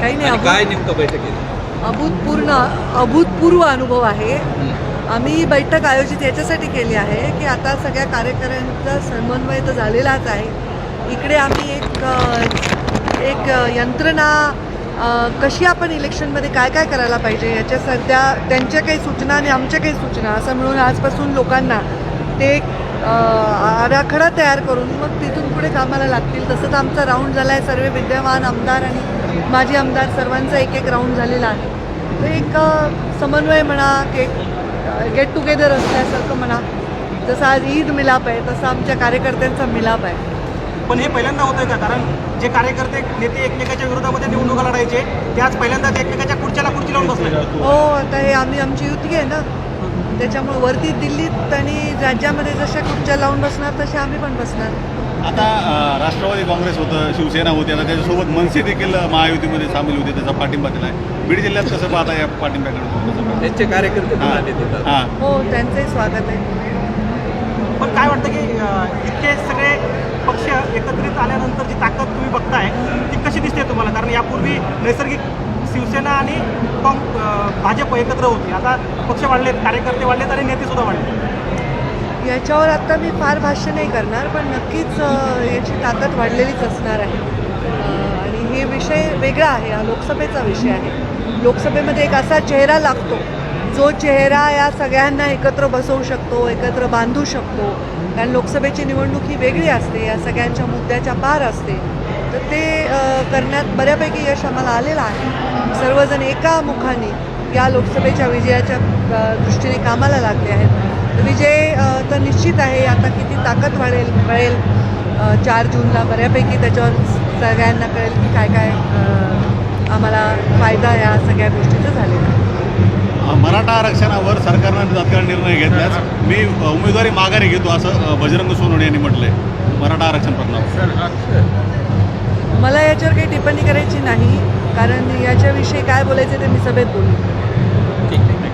काही नाही, काय नेमकं बैठकीत अभूतपूर्व अनुभव आहे. आम्ही बैठक आयोजित याच्यासाठी केली आहे की आता सगळ्या कार्यकर्त्यांचा समन्वय तर झालेलाच आहे. इकडे आम्ही एक यंत्रणा कशी आपण इलेक्शनमध्ये काय काय करायला पाहिजे याच्या सध्या त्यांच्या काही सूचना आणि आमच्या काही सूचना असं मिळून आजपासून लोकांना ते आराखडा तयार करून मग तिथून पुढे कामाला लागतील. तसंच आमचा राऊंड झाला आहे. सर्व विद्यमान आमदार आणि माजी आमदार सर्वांचा एक राऊंड झालेला आहे. तर एक समन्वय म्हणा की गेट टुगेदर असल्यासारखं म्हणा. जसं आज ईद मिलाप आहे तसं आमच्या कार्यकर्त्यांचा मिलाप आहे. पण हे पहिल्यांदा होतंय का? कारण जे कार्यकर्ते नेते एकमेकाच्या विरोधामध्ये निवडणुका लढायचे ते आज पहिल्यांदाच एकमेकाच्या खुर्चीला खुर्ची लावून बसले. हो, आता हे आमची युती आहे ना, त्याच्यामुळे वरती दिल्लीत आणि राज्यामध्ये जशा खुर्च्या लावून बसणार तशा आम्ही पण बसणार. आता राष्ट्रवादी काँग्रेस होतं, शिवसेना होती, आता त्याच्यासोबत मनसे देखील महायुतीमध्ये सामील होते, त्याचा पाठिंबा दिला आहे. बीड जिल्ह्यात कसं पाहता या पाठिंब्याकडे? त्यांचे कार्यकर्ते हां, हो, त्यांचंही स्वागत आहे. पण काय वाटतं की इतके सगळे पक्ष एकत्रित आल्यानंतर जी ताकद तुम्ही बघताय ती कशी दिसते तुम्हाला? कारण यापूर्वी नैसर्गिक शिवसेना आणि भाजप एकत्र होती. आता पक्ष वाढलेत, कार्यकर्ते वाढलेत आणि नेतेसुद्धा वाढले. याच्यावर आता मी फार भाष्य नाही करणार, पण नक्कीच याची ताकद वाढलेलीच असणार आहे. आणि हे विषय वेगळा आहे, हा लोकसभेचा विषय आहे. लोकसभेमध्ये एक असा चेहरा लागतो जो चेहरा या सगळ्यांना एकत्र बसवू शकतो, एकत्र बांधू शकतो. कारण लोकसभेची निवडणूक ही वेगळी असते, या सगळ्यांच्या मुद्द्याच्या पार असते. तर ते करण्यात बऱ्यापैकी यश आम्हाला आलेलं आहे. सर्वजण एका मुखाने या लोकसभेच्या विजयाच्या दृष्टीने कामाला लागले आहेत. विजय तर निश्चित आहे. आता किती ताकद कळेल 4 जूनला बऱ्यापैकी त्याच्यावर सगळ्यांना कळेल की काय काय आम्हाला फायदा या सगळ्या गोष्टीचा झालेला आहे. मराठा आरक्षणावर सरकारनं तात्काळ निर्णय घेतल्यास मी उमेदवारी माघारी घेतो असं बजरंग सोनवणे यांनी म्हटलंय मराठा आरक्षण प्रश्नावर. मला याच्यावर काही टिप्पणी करायची नाही, कारण याच्याविषयी काय बोलायचं ते मी सभेत बोलू. ठीक आहे.